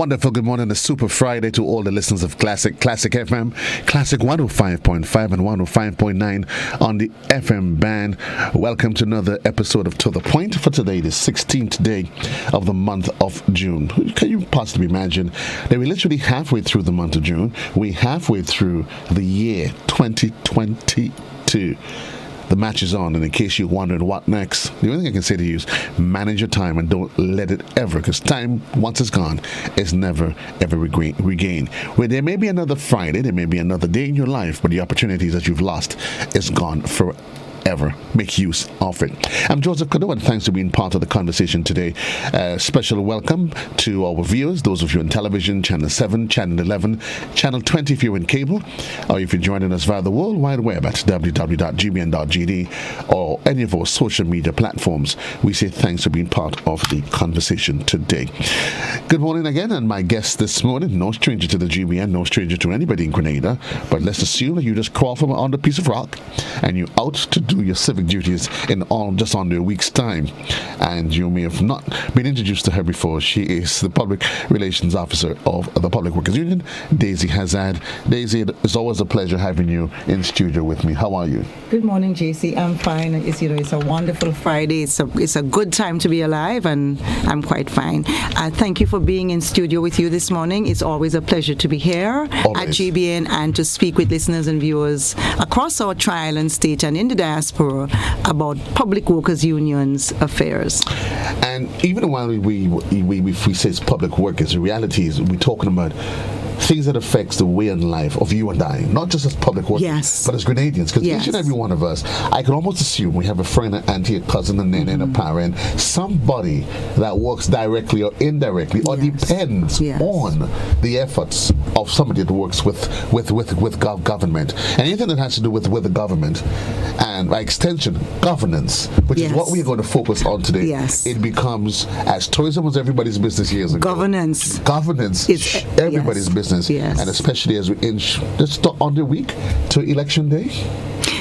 wonderful good morning, a super Friday to all the listeners of Classic FM, Classic 105.5 and 105.9 on the FM band. Welcome to another episode of To The Point for today, the 16th day of the month of June. Can you possibly imagine that we're literally halfway through the month of June? We're halfway through the year 2022. The match is on, and in case you're wondering what next, the only thing I can say to you is manage your time and don't let it ever, because time, once it's gone, is never, ever regained. Where there may be another Friday, there may be another day in your life, but the opportunities that you've lost is gone forever. Make use of it. I'm Joseph Cadore, and thanks for being part of the conversation today. Special welcome to our viewers, those of you on television, Channel 7, Channel 11, Channel 20 if you're in cable, or if you're joining us via the World Wide Web at www.gbn.gd or any of our social media platforms. We say thanks for being part of the conversation today. Good morning again, and my guest this morning, no stranger to the GBN, no stranger to anybody in Grenada, but let's assume that you just crawl from under a piece of rock and you're out to do your civic duties in just under a week's time. And you may have not been introduced to her before. She is the Public Relations Officer of the Public Workers Union, Daisy Hazzard. Daisy, it's always a pleasure having you in studio with me. How are you? Good morning, JC. I'm fine. It's a wonderful Friday. It's a good time to be alive, and I'm quite fine. Thank you for being in studio with you this morning. It's always a pleasure to be here at GBN and to speak with listeners and viewers across our tri-island state and in the diaspora about Public Workers Union's affairs. And even while we say it's public workers, the reality is we're talking about things that affects the way and life of you and I, not just as public workers, but as Grenadians. Because each and every one of us, I can almost assume we have a friend, an auntie, a cousin, and then a parent, somebody that works directly or indirectly or depends on the efforts of somebody that works with government. And anything that has to do with the government and by extension governance, which is what we're going to focus on today. It becomes, as tourism was everybody's business years ago, governance is everybody's business. And especially as we inch just under a week to election day.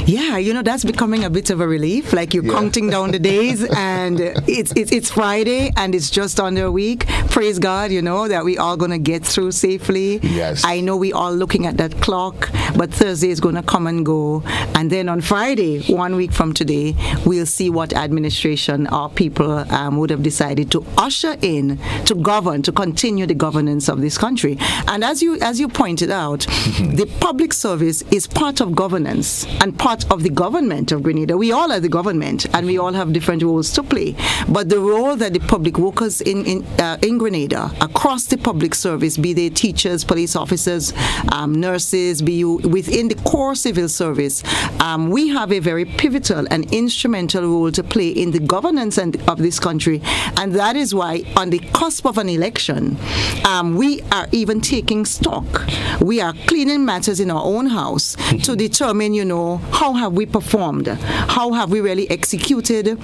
Yeah, that's becoming a bit of a relief. Like you're counting down the days, and it's Friday, and it's just under a week. Praise God, that we all going to get through safely. Yes. I know we all looking at that clock, but Thursday is going to come and go. And then on Friday, 1 week from today, we'll see what administration our people would have decided to usher in to govern, to continue the governance of this country. And as you pointed out, the public service is part of governance and part of the government of Grenada. We all are the government, and we all have different roles to play. But the role that the public workers in Grenada, across the public service, be they teachers, police officers, nurses, be you within the core civil service, we have a very pivotal and instrumental role to play in the governance of this country. And that is why, on the cusp of an election, we are even taking stock. We are cleaning matters in our own house to determine, how have we performed? How have we really executed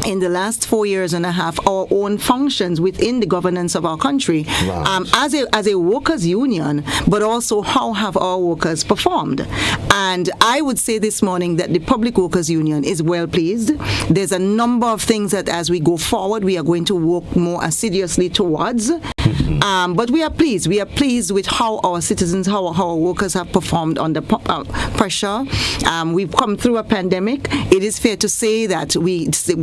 in the last 4 years and a half our own functions within the governance of our country as a workers' union, but also how have our workers performed? And I would say this morning that the Public Workers Union is well pleased. There's a number of things that as we go forward, we are going to work more assiduously towards. But we are pleased. We are pleased with how our citizens, how our workers have performed under pressure. We've come through a pandemic. It is fair to say that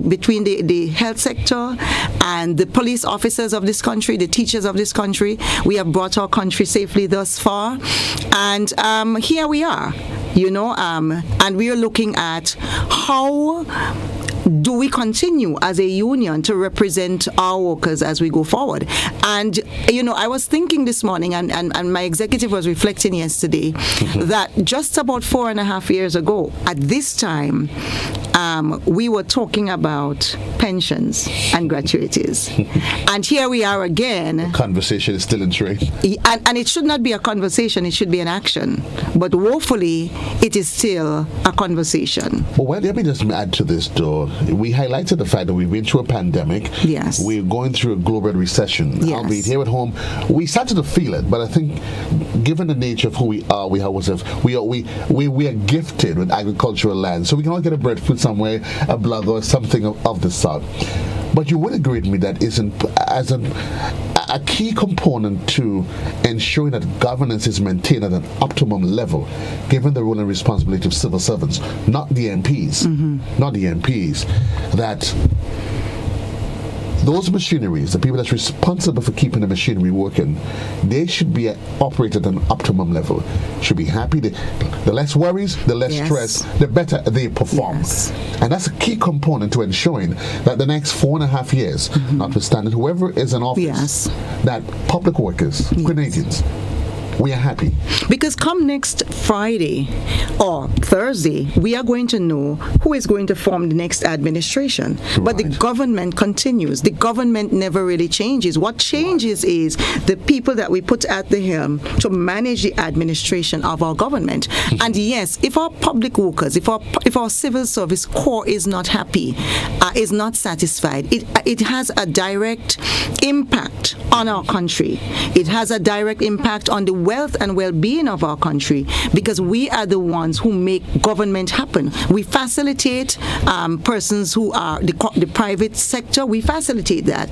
between the health sector and the police officers of this country, the teachers of this country, we have brought our country safely thus far. And here we are, and we are looking at how do we continue as a union to represent our workers as we go forward? And, I was thinking this morning, and my executive was reflecting yesterday, that just about 4.5 years ago, at this time, we were talking about pensions and gratuities. And here we are again. The conversation is still in train. And it should not be a conversation, it should be an action. But woefully, it is still a conversation. Well, let me just add to this, though. We highlighted the fact that we've been through a pandemic. Yes. We're going through a global recession. Yes. Albeit here at home, we started to feel it. But I think, given the nature of who we are, we are gifted with agricultural land. So we can all get a breadfruit somewhere, a blog or something of the sort. But you would agree with me that a key component to ensuring that governance is maintained at an optimum level, given the role and responsibility of civil servants, not the MPs, that those machineries, the people that's responsible for keeping the machinery working, they should be operated at an optimum level. Should be happy. The less worries, the less stress, the better they perform. Yes. And that's a key component to ensuring that the next 4.5 years, notwithstanding whoever is in office, that public workers, Grenadians, we are happy. Because come next Friday or Thursday, we are going to know who is going to form the next administration. Right. But the government continues. The government never really changes. What changes is the people that we put at the helm to manage the administration of our government. And yes, if our public workers, if our civil service corps is not happy, is not satisfied, it has a direct impact on our country. It has a direct impact on the wealth and well-being of our country, because we are the ones who make government happen. We facilitate persons who are the private sector. We facilitate that.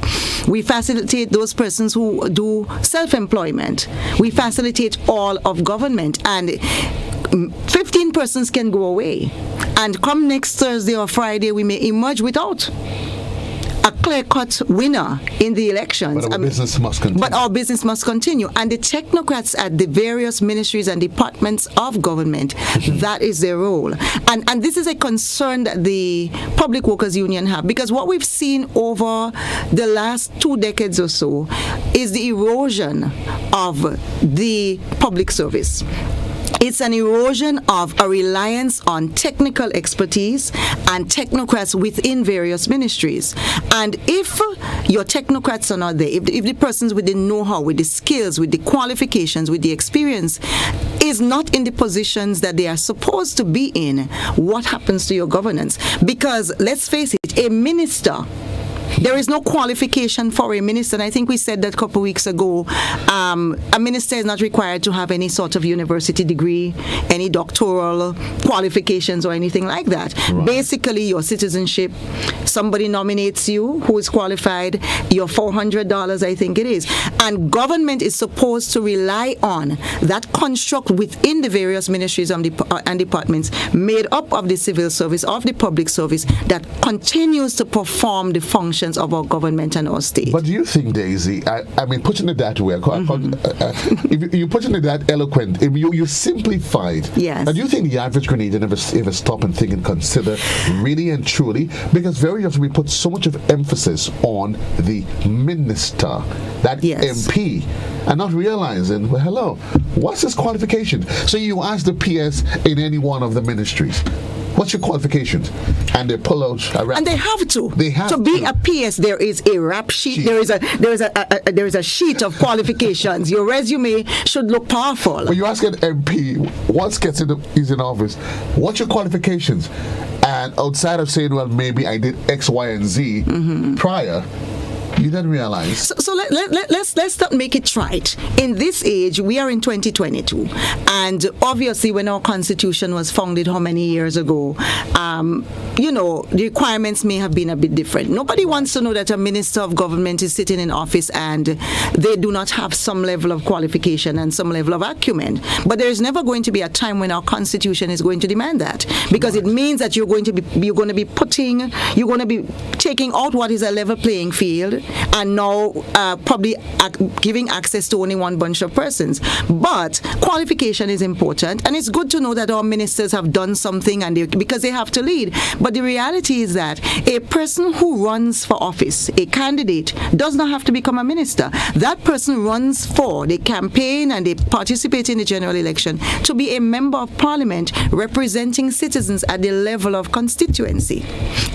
We facilitate those persons who do self-employment. We facilitate all of government, and 15 persons can go away, and come next Thursday or Friday, we may emerge without a clear-cut winner in the elections. But our business must continue. But our business must continue. And the technocrats at the various ministries and departments of government, that is their role. And this is a concern that the Public Workers Union have, because what we've seen over the last 2 decades or so is the erosion of the public service. It's an erosion of a reliance on technical expertise and technocrats within various ministries. And if your technocrats are not there, if the persons with the know-how, with the skills, with the qualifications, with the experience is not in the positions that they are supposed to be in, what happens to your governance? Because let's face it, a minister, there is no qualification for a minister, and I think we said that a couple of weeks ago. A minister is not required to have any sort of university degree, any doctoral qualifications or anything like that. Right. Basically, your citizenship, somebody nominates you who is qualified, your $400, I think it is. And government is supposed to rely on that construct within the various ministries and departments made up of the civil service, of the public service, that continues to perform the functions of our government and our state. But do you think, Daisy, I mean, putting it that way, if you're putting it that eloquent, if you simplified, yes. And do you think the average Grenadian ever stop and think and consider really and truly? Because very often we put so much of emphasis on the minister, that MP, and not realizing, well, hello, what's his qualification? So you ask the PS in any one of the ministries, what's your qualifications? And they pull out a rap. And they have to. They have to be a PS. There is a rap sheet. There is a sheet of qualifications. Your resume should look powerful. When you ask an MP, once he's in office, what's your qualifications? And outside of saying, well, maybe I did X, Y, and Z prior, you didn't realize. So let's not make it trite. In this age, we are in 2022, and obviously, when our Constitution was founded, how many years ago, the requirements may have been a bit different. Nobody wants to know that a minister of government is sitting in office and they do not have some level of qualification and some level of acumen. But there is never going to be a time when our Constitution is going to demand that, because it means that you're going to be taking out what is a level playing field, and now probably giving access to only one bunch of persons. But qualification is important, and it's good to know that our ministers have done something, and because they have to lead. But the reality is that a person who runs for office, a candidate, does not have to become a minister. That person runs for, they campaign and they participate in the general election to be a member of parliament representing citizens at the level of constituency.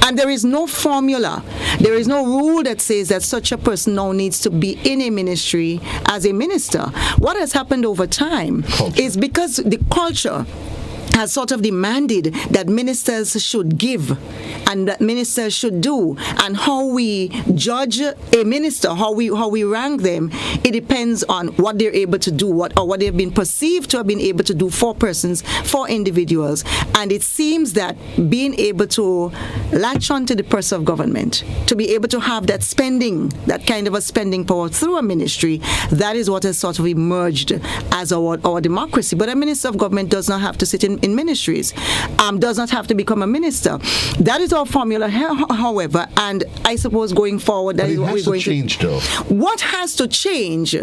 And there is no formula, there is no rule that says that such a person now needs to be in a ministry as a minister. What has happened over time is because the culture has sort of demanded that ministers should give and that ministers should do, and how we judge a minister, how we rank them, it depends on what they're able to do, what they've been perceived to have been able to do for persons, for individuals. And it seems that being able to latch on to the purse of government, to be able to have that spending, that kind of a spending power through a ministry, that is what has sort of emerged as our democracy. But a minister of government does not have to sit in ministries, does not have to become a minister. That is our formula, however, and I suppose going forward, that is what we're going to change. What has to change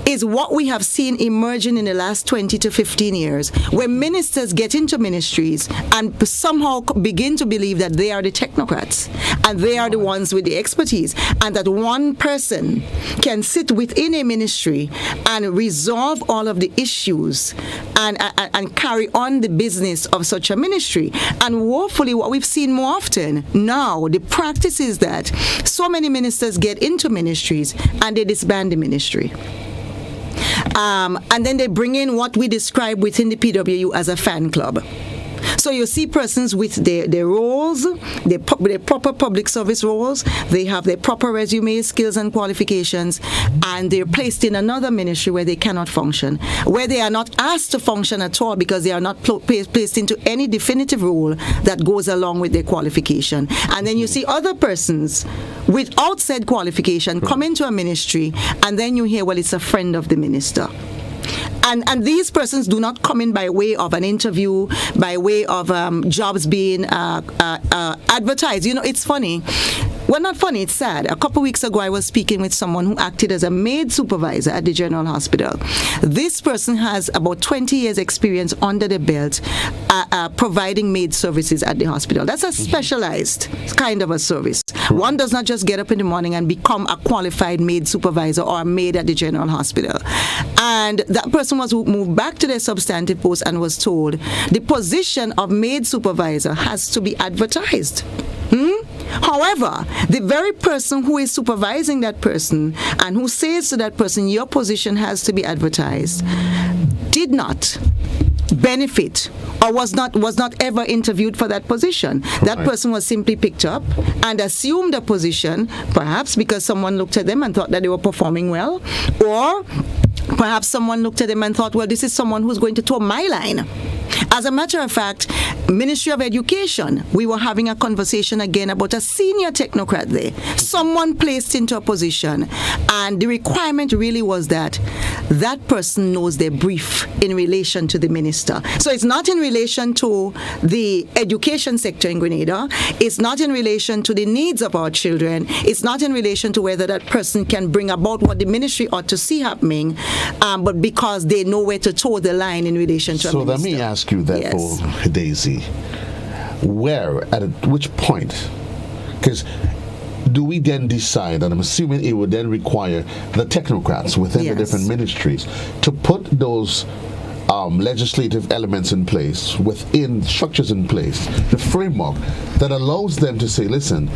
is what we have seen emerging in the last 20 to 15 years, where ministers get into ministries and somehow begin to believe that they are the technocrats and they are the ones with the expertise, and that one person can sit within a ministry and resolve all of the issues and carry on the business of such a ministry. And woefully, what we've seen more often now, the practice is that so many ministers get into ministries and they disband the ministry. And then they bring in what we describe within the PWU as a fan club. So you see persons with their roles, their proper public service roles, they have their proper resume, skills and qualifications, and they're placed in another ministry where they cannot function, where they are not asked to function at all because they are not placed into any definitive role that goes along with their qualification. And then you see other persons without said qualification come into a ministry, and then you hear, well, it's a friend of the minister. And these persons do not come in by way of an interview, by way of jobs being advertised. You know, it's funny. Well, not funny, it's sad. A couple weeks ago, I was speaking with someone who acted as a maid supervisor at the General Hospital. This person has about 20 years experience under the belt providing maid services at the hospital. That's a specialized kind of a service. One does not just get up in the morning and become a qualified maid supervisor or a maid at the General Hospital. And that person was moved back to their substantive post and was told the position of maid supervisor has to be advertised. However, the very person who is supervising that person and who says to that person, your position has to be advertised, did not benefit or was not ever interviewed for that position. That person was simply picked up and assumed a position, perhaps because someone looked at them and thought that they were performing well, or perhaps someone looked at them and thought, well, this is someone who's going to toe my line. As a matter of fact, Ministry of Education, we were having a conversation again about a senior technocrat there, someone placed into a position, and the requirement really was that that person knows their brief in relation to the minister. So it's not in relation to the education sector in Grenada, it's not in relation to the needs of our children, it's not in relation to whether that person can bring about what the ministry ought to see happening, but because they know where to toe the line in relation to a minister. So let me ask you therefore, yes. Daisy, at which point, because do we then decide, and I'm assuming it would then require the technocrats within the different ministries to put those legislative elements in place, within structures in place, the framework that allows them to say, listen,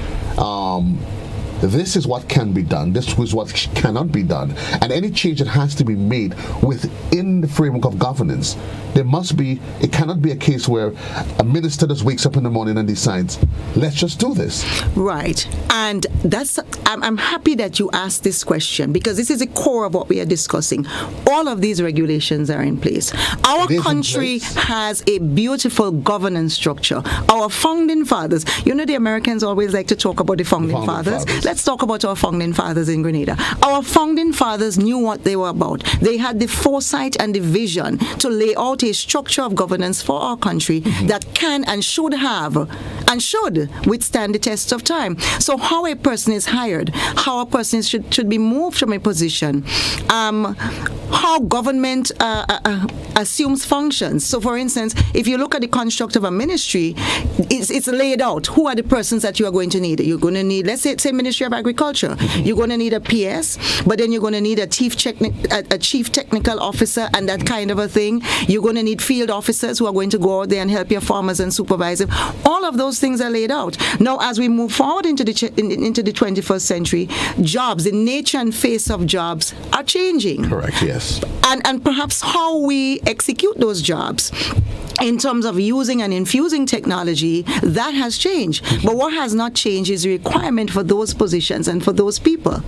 this is what can be done, this is what cannot be done, and any change that has to be made within the framework of governance. It cannot be a case where a minister just wakes up in the morning and decides, let's just do this. Right. And I'm happy that you asked this question, because this is the core of what we are discussing. All of these regulations are in place. Our country has a beautiful governance structure. Our founding fathers, the Americans always like to talk about the founding fathers. Let's talk about our founding fathers in Grenada. Our founding fathers knew what they were about. They had the foresight and the vision to lay out a structure of governance for our country that can and should withstand the test of time. So how a person is hired, how a person should be moved from a position, how government assumes functions. So for instance, if you look at the construct of a ministry, it's laid out. Who are the persons that you are going to need? You're going to need, let's say Ministry of Agriculture. You're going to need a PS, but then you're going to need a chief technical officer and that kind of a thing. You're going to need field officers who are going to go out there and help your farmers and supervise them. All of those things are laid out. Now, as we move forward into the 21st century, jobs, the nature and face of jobs are changing. Correct, yes. And perhaps how we execute those jobs in terms of using and infusing technology, that has changed. But what has not changed is the requirement for those positions and for those people.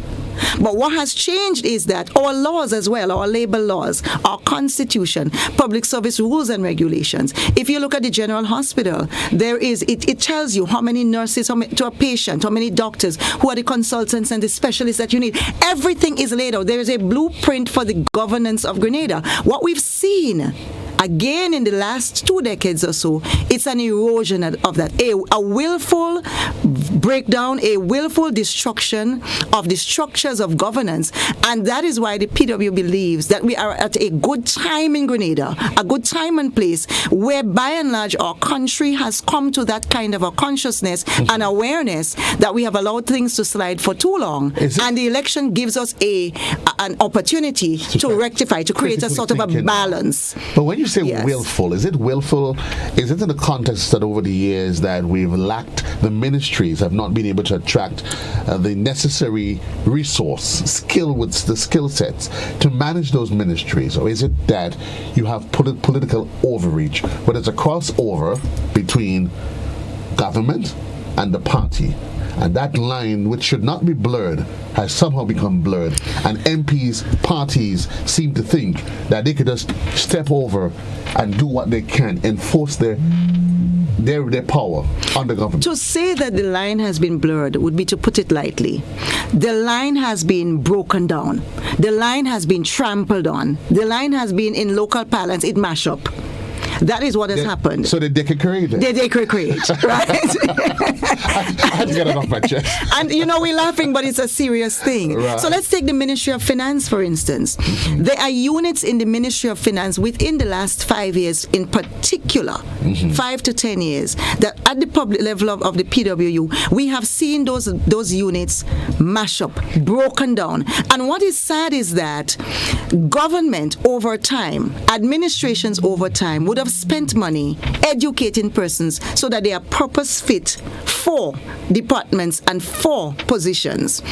But what has changed is that our laws as well, our labor laws, our constitution, public service rules and regulations. If you look at the general hospital, it tells you how many nurses to a patient, how many doctors, who are the consultants and the specialists that you need. Everything is laid out. There is a blueprint for the governance of Grenada. What we've seen again in the last 2 decades or so, it's an erosion of that. A willful breakdown, a willful destruction of the structures of governance. And that is why the PW believes that we are at a good time in Grenada, a good time and place where by and large our country has come to that kind of a consciousness and awareness that we have allowed things to slide for too long. And the election gives us an opportunity to rectify, to create a sort of a balance. But when you say willful, is it willful? Is it in the context that over the years that we've lacked, the ministries have not been able to attract the necessary resource, skill with the skill sets to manage those ministries? Or is it that you have political overreach, where there's a crossover between government and the party? And that line, which should not be blurred, has somehow become blurred. And MPs, parties seem to think that they could just step over and do what they can, enforce their power on the government. To say that the line has been blurred would be to put it lightly. The line has been broken down. The line has been trampled on. The line has been, in local parlance, it mash up. That is what has happened. So they create it. They create, right? I had to get it off my chest. And we're laughing, but it's a serious thing. Right. So let's take the Ministry of Finance, for instance. There are units in the Ministry of Finance within the last 5 years, in particular, 5 to 10 years, that at the public level of the PWU, we have seen those units mash up, broken down. And what is sad is that government over time, administrations over time, would have spent money educating persons so that they are purpose fit for departments and for positions.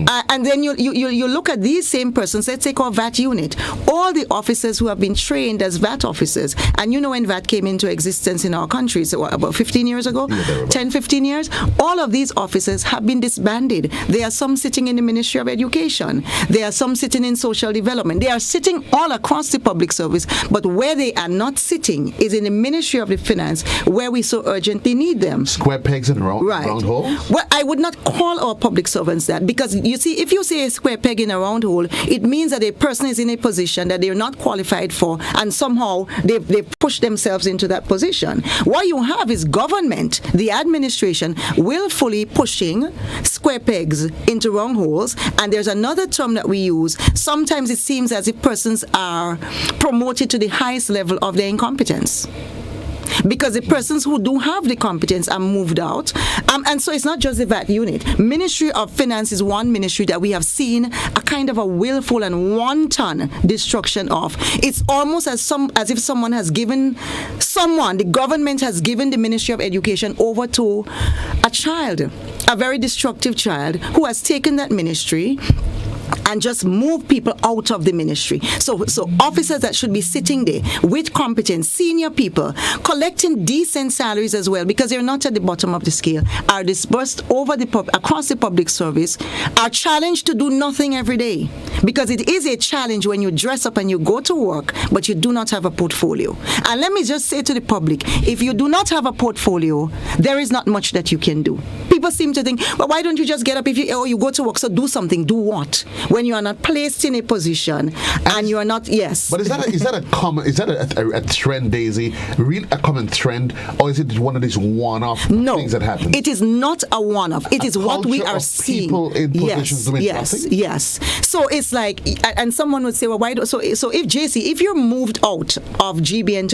And then you look at these same persons. Let's take our VAT unit. All the officers who have been trained as VAT officers, and when VAT came into existence in our country, so about 15 years ago, 10, 15 years, all of these officers have been disbanded. There are some sitting in the Ministry of Education. There are some sitting in social development. They are sitting all across the public service, but where they are not sitting is in the Ministry of the Finance, where we so urgently need them. Square pegs in round holes? Well, I would not call our public servants that, because you see, if you say a square peg in a round hole, it means that a person is in a position that they're not qualified for, and somehow they push themselves into that position. What you have is government, the administration, willfully pushing square pegs into round holes. And there's another term that we use. Sometimes it seems as if persons are promoted to the highest level of their incompetence, because the persons who do have the competence are moved out. And so it's not just the VAT unit. Ministry of Finance is one ministry that we have seen a kind of a willful and wanton destruction of. It's almost as if someone has given the government has given the Ministry of Education over to a child, a very destructive child, who has taken that ministry and just move people out of the ministry. So officers that should be sitting there with competence, senior people, collecting decent salaries as well, because they're not at the bottom of the scale, are dispersed across the public service, are challenged to do nothing every day. Because it is a challenge when you dress up and you go to work, but you do not have a portfolio. And let me just say to the public, if you do not have a portfolio, there is not much that you can do. People seem to think, well, why don't you just get up if you go to work? So do something. Do what? When you are not placed in a position and you are not, yes. But is that a trend, Daisy? Really a common trend, or is it one of these one-off things that happen? It is not a one-off. It is what we are seeing. People in positions doing nothing? Yes. So it's like, and someone would say, well, why? So if JC, if you're moved out of GBN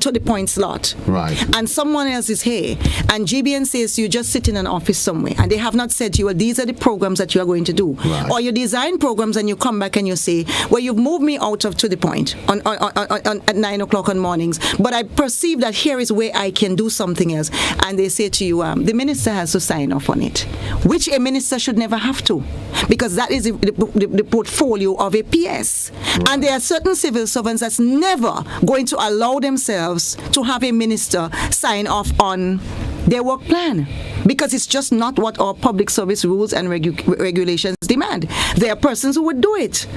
to the point slot, right, and someone else is here, and GBN says you just sit in an office somewhere, and they have not said to you, well, these are the programs that you are going to do. Right. Or you design programs and you come back and you say, well, you've moved me out of to the point at 9 o'clock on mornings, but I perceive that here is where I can do something else. And they say to you, the minister has to sign off on it, which a minister should never have to, because that is the portfolio of a PS. Right. And there are certain civil servants that's never going to allow themselves to have a minister sign off on their work plan, because it's just not what our public service rules and regulations demand. There are persons who would do it.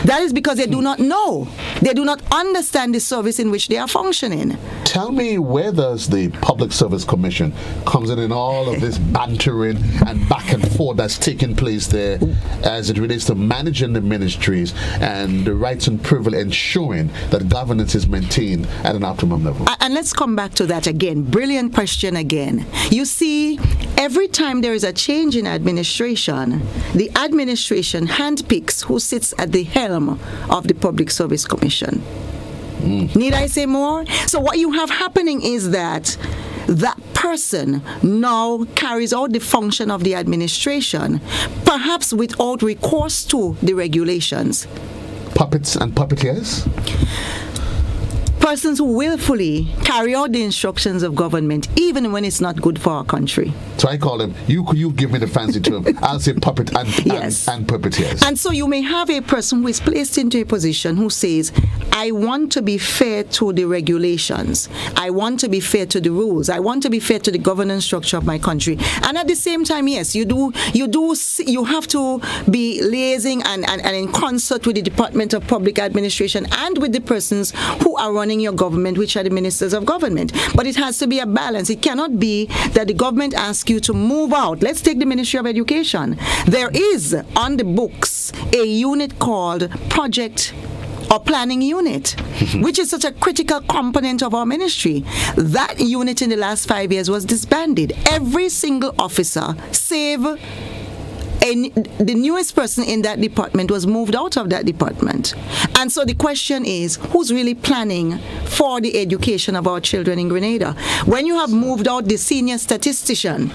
That is because they do not know. They do not understand the service in which they are functioning. Tell me, where does the Public Service Commission comes in all of this bantering and back and forth that's taking place there as it relates to managing the ministries and the rights and privilege, ensuring that governance is maintained at an optimum level? And let's come back to that again. Brilliant question again. You see, every time there is a change in administration, the administration handpicks who sits at the helm of the Public Service Commission. Need I say more? So what you have happening is that that person now carries out the function of the administration, perhaps without recourse to the regulations. Puppets and puppeteers? Persons who willfully carry out the instructions of government, even when it's not good for our country. So I call them, you give me the fancy term, I'll say puppet and puppeteers. And so you may have a person who is placed into a position who says, I want to be fair to the regulations. I want to be fair to the rules. I want to be fair to the governance structure of my country. And at the same time, yes, you have to be liaising and in concert with the Department of Public Administration and with the persons who are running your government, which are the ministers of government. But it has to be a balance. It cannot be that the government asks you to move out. Let's take the Ministry of Education. There is on the books a unit called Project or Planning Unit, which is such a critical component of our ministry. That unit in the last 5 years was disbanded. Every single officer, save the newest person in that department, was moved out of that department. And so the question is, who's really planning for the education of our children in Grenada? When you have moved out the senior statistician,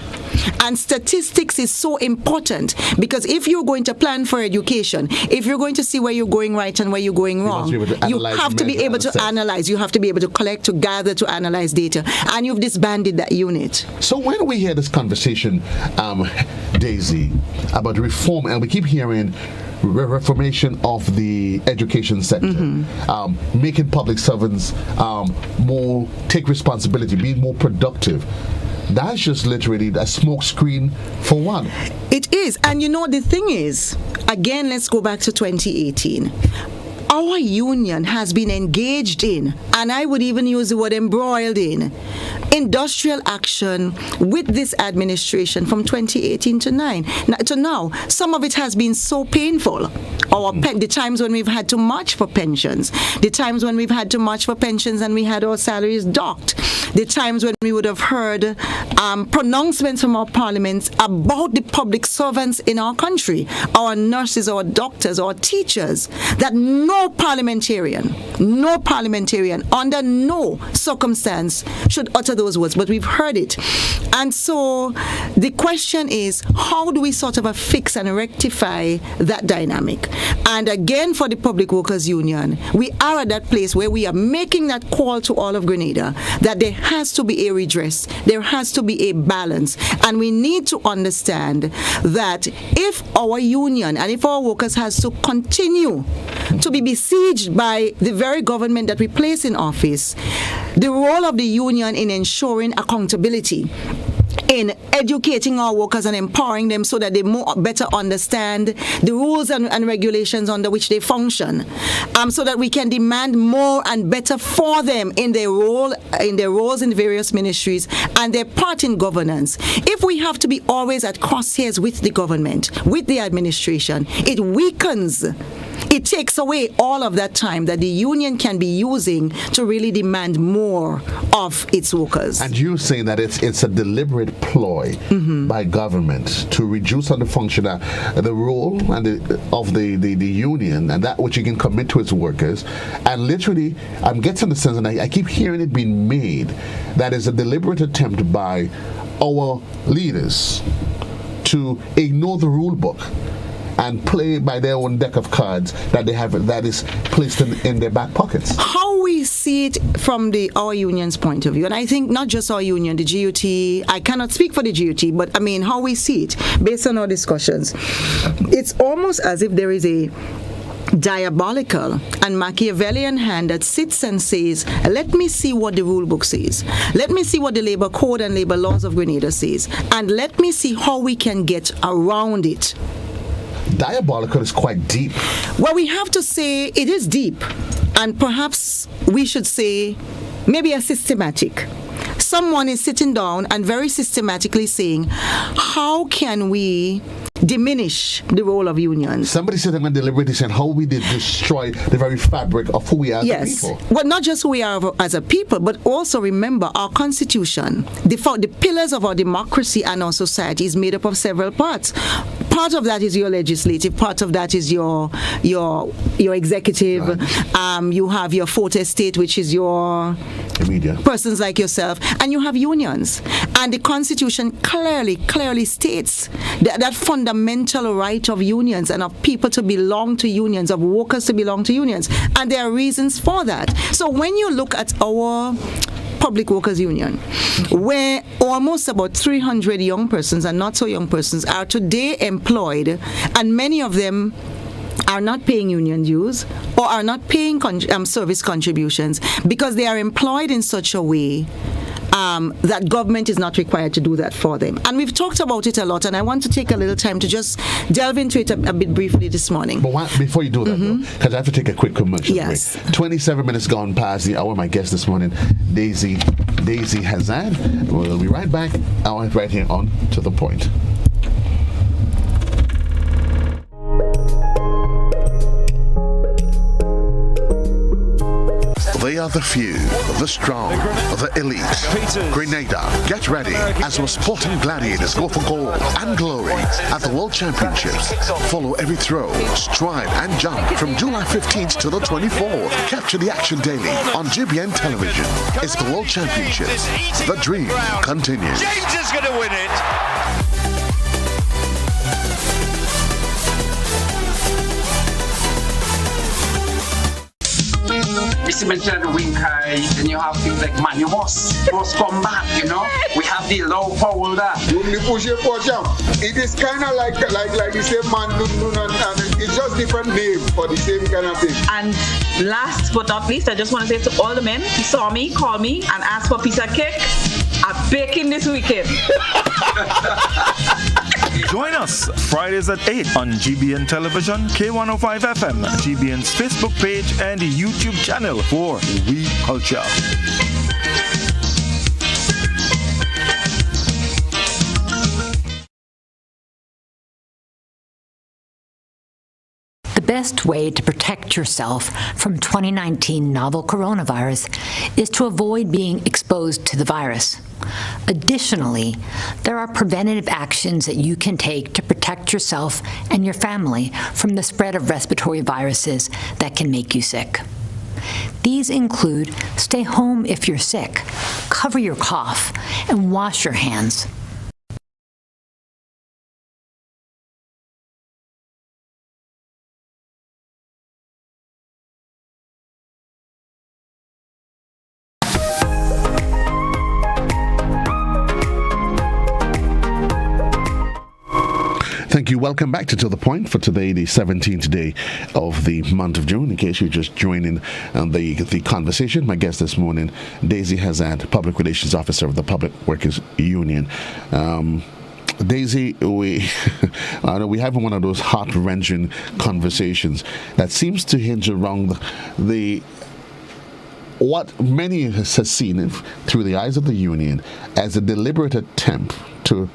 and statistics is so important, because if you're going to plan for education, if you're going to see where you're going right and where you're going wrong, you have to be able to analyze, you have to be able to collect, to gather, to analyze data, and you've disbanded that unit. So when we hear this conversation, Daisy, about reform, and we keep hearing reformation of the education sector, making public servants more take responsibility, being more productive. That's just literally a smoke screen for one. It is. And you know, the thing is, again, let's go back to 2018. Our union has been engaged in, and I would even use the word embroiled in, industrial action with this administration from 2018 to now. Some of it has been so painful. The times when we've had to march for pensions, the times when we've had to march for pensions and we had our salaries docked, the times when we would have heard pronouncements from our parliaments about the public servants in our country, our nurses, our doctors, our teachers, that no parliamentarian under no circumstance should utter those words, but we've heard it. And so the question is, how do we sort of fix and rectify that dynamic? And again, for the Public Workers Union, we are at that place where we are making that call to all of Grenada that there has to be a redress, there has to be a balance, and we need to understand that if our union and if our workers has to continue to be besieged by the very government that we place in office, the role of the union in ensuring accountability, in educating our workers and empowering them so that they better understand the rules and regulations under which they function, so that we can demand more and better for them in their roles in various ministries and their part in governance. If we have to be always at crosshairs with the government, with the administration, it weakens. It takes away all of that time that the union can be using to really demand more of its workers. And you're saying that it's a deliberate ploy by government to reduce on the function, the role of the union and that which you can commit to its workers. And literally, I'm getting the sense, and I keep hearing it being made, that is a deliberate attempt by our leaders to ignore the rule book and play by their own deck of cards that they have that is placed in their back pockets. How we see it from our union's point of view, and I think not just our union, the GUT, I cannot speak for the GUT, but I mean how we see it based on our discussions, it's almost as if there is a diabolical and Machiavellian hand that sits and says, let me see what the rule book says. Let me see what the labor code and labor laws of Grenada says. And let me see how we can get around it. Diabolical is quite deep. Well, we have to say it is deep. And perhaps we should say maybe a systematic. Someone is sitting down and very systematically saying, how can we diminish the role of unions? Somebody sitting and deliberately saying how we did destroy the very fabric of who we are as a people. Well, not just who we are as a people, but also remember our constitution, the pillars of our democracy and our society is made up of several parts. Part of that is your legislative, part of that is your executive. Right. You have your fourth estate, which is your media, persons like yourself, and you have unions. And the constitution clearly states that fundamental right of unions and of people to belong to unions, of workers to belong to unions. And there are reasons for that. So when you look at our Public Workers Union, where almost about 300 young persons and not so young persons are today employed, and many of them are not paying union dues or are not paying service contributions because they are employed in such a way that government is not required to do that for them. And we've talked about it a lot, and I want to take a little time to just delve into it a bit briefly this morning. But before you do that, because I have to take a quick commercial break. 27 minutes gone past the hour. My guest this morning, Daisy Hazzard. We'll be right back. Right here on To The Point. They are the few, the strong, the elite. Grenada, get ready as our sporting gladiators go for gold and glory at the World Championships. Follow every throw, stride and jump from July 15th to the 24th. Capture the action daily on GBN television. It's the World Championships. The dream continues. James is going to win it. Mr. mentioned Winkai, then you have things like Manumos, Cross Combat, you know. We have the low power there. It is kind of like the same man, and it's just different name for the same kind of thing. And last but not least, I just want to say to all the men who saw me, call me, and ask for piece of cake. I'm baking this weekend. Join us Fridays at 8 on GBN Television, K105 FM, GBN's Facebook page, and the YouTube channel for We Culture. The best way to protect yourself from 2019 novel coronavirus is to avoid being exposed to the virus. Additionally, there are preventative actions that you can take to protect yourself and your family from the spread of respiratory viruses that can make you sick. These include stay home if you're sick, cover your cough, and wash your hands. Thank you. Welcome back to The Point for today, the 17th day of the month of June. In case you're just joining the conversation, my guest this morning, Daisy Hazzard, Public Relations Officer of the Public Workers Union. Daisy, we have one of those heart-wrenching conversations that seems to hinge around what many has seen through the eyes of the union as a deliberate attempt to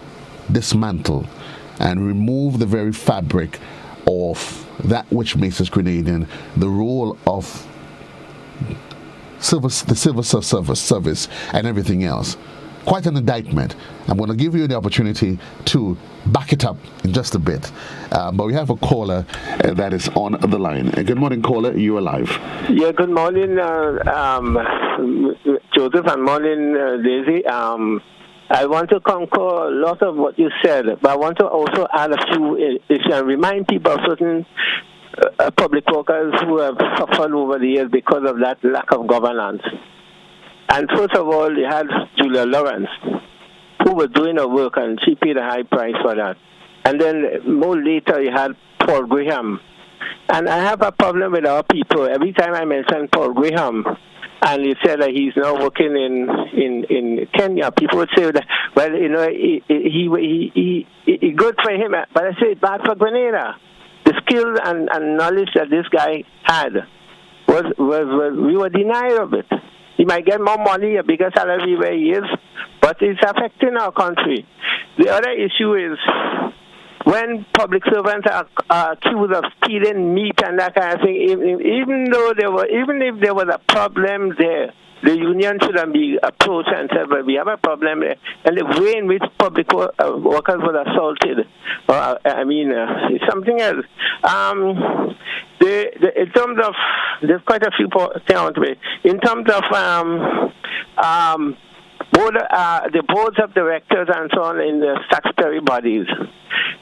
dismantle and remove the very fabric of that which makes us Grenadian, the role of the civil service and everything else. Quite an indictment. I'm going to give you the opportunity to back it up in just a bit. But we have a caller that is on the line. Good morning, caller. You are live. Yeah, good morning, Joseph, and morning, Daisy. I want to concur a lot of what you said, but I want to also add a few issues and remind people of certain public workers who have suffered over the years because of that lack of governance. And first of all, you had Julia Lawrence, who was doing her work, and she paid a high price for that. And then more later, you had Paul Graham. And I have a problem with our people. Every time I mention Paul Graham, and you said that he's now working in Kenya, people would say that, well, you know, he good for him. But I say it's bad for Grenada. The skill and knowledge that this guy had was we were denied of it. He might get more money, a bigger salary where he is, but it's affecting our country. The other issue is when public servants are accused of stealing meat and that kind of thing, even if there was a problem there, the union shouldn't be approached and said, well, we have a problem there. And the way in which public workers were assaulted, it's something else. In terms of, there's quite a few things on the way. In terms of the boards of directors and so on in the statutory bodies,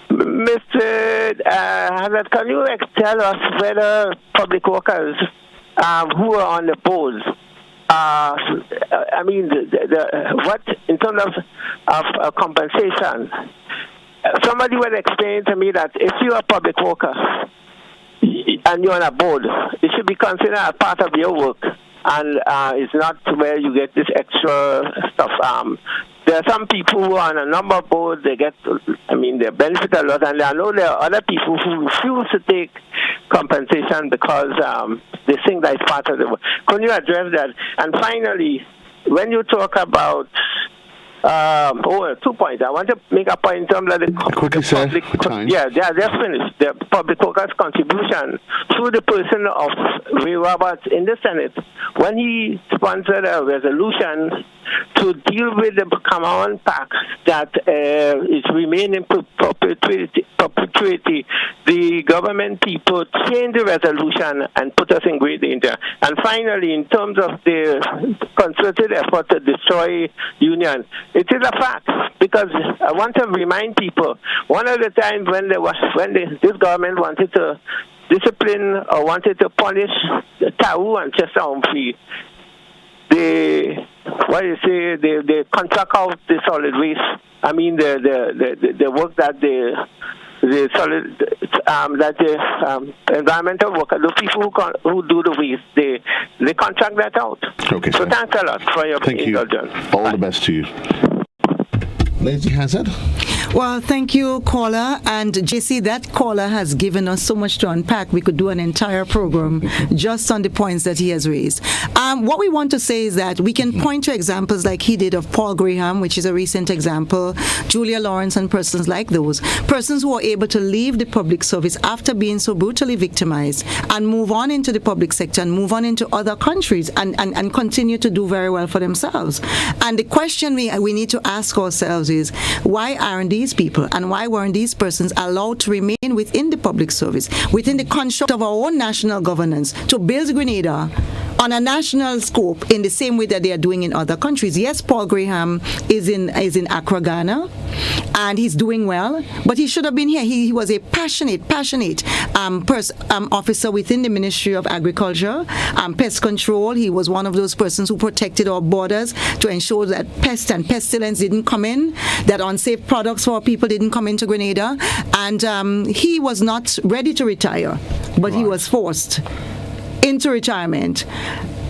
Mr. Hazzard, can you tell us whether public workers who are on the boards, what in terms of compensation? Somebody was explaining to me that if you're a public worker and you're on a board, it should be considered a part of your work, and it's not where you get this extra stuff. There are some people who are on a number of boards, they benefit a lot, and I know there are other people who refuse to take compensation because they think that it's part of the work. Can you address that? And finally, when you talk about 2 points. I want to make a point in terms of the public. Yeah, they're finished. The public workers' contribution through the person of Ray Roberts in the Senate when he sponsored a resolution to deal with the common tax that is remaining perpetuity. The government people changed the resolution and put us in great danger. And finally, in terms of the concerted effort to destroy union, it is a fact, because I want to remind people, one of the times when this government wanted to discipline or wanted to punish Tau and Chester Humphrey, they contract out the solid waste. I mean the work that the environmental workers, the people who do the waste, they contract that out. Okay, so thanks a lot for your indulgence. All the best to you. Lady Hazzard? Well, thank you, caller. And JC, that caller has given us so much to unpack. We could do an entire program just on the points that he has raised. What we want to say is that we can point to examples like he did of Paul Graham, which is a recent example, Julia Lawrence, and persons like those. Persons who are able to leave the public service after being so brutally victimized and move on into the public sector and move on into other countries and continue to do very well for themselves. And the question we need to ask ourselves is, why aren't these people and why weren't these persons allowed to remain within the public service, within the construct of our own national governance, to build Grenada on a national scope in the same way that they are doing in other countries? Yes, Paul Graham is in Accra, Ghana, and he's doing well, but he should have been here. He was a passionate officer within the Ministry of Agriculture, pest control. He was one of those persons who protected our borders to ensure that pest and pestilence didn't come in, that unsafe products for our people didn't come into Grenada, and he was not ready to retire, but he was forced into retirement.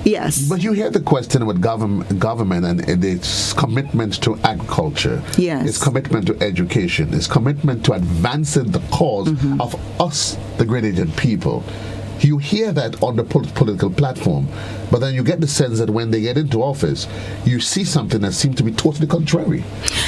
Yes. But you hear the question with government and its commitment to agriculture, its commitment to education, its commitment to advancing the cause of us, the Grenadian people. You hear that on the political platform, but then you get the sense that when they get into office, you see something that seems to be totally contrary.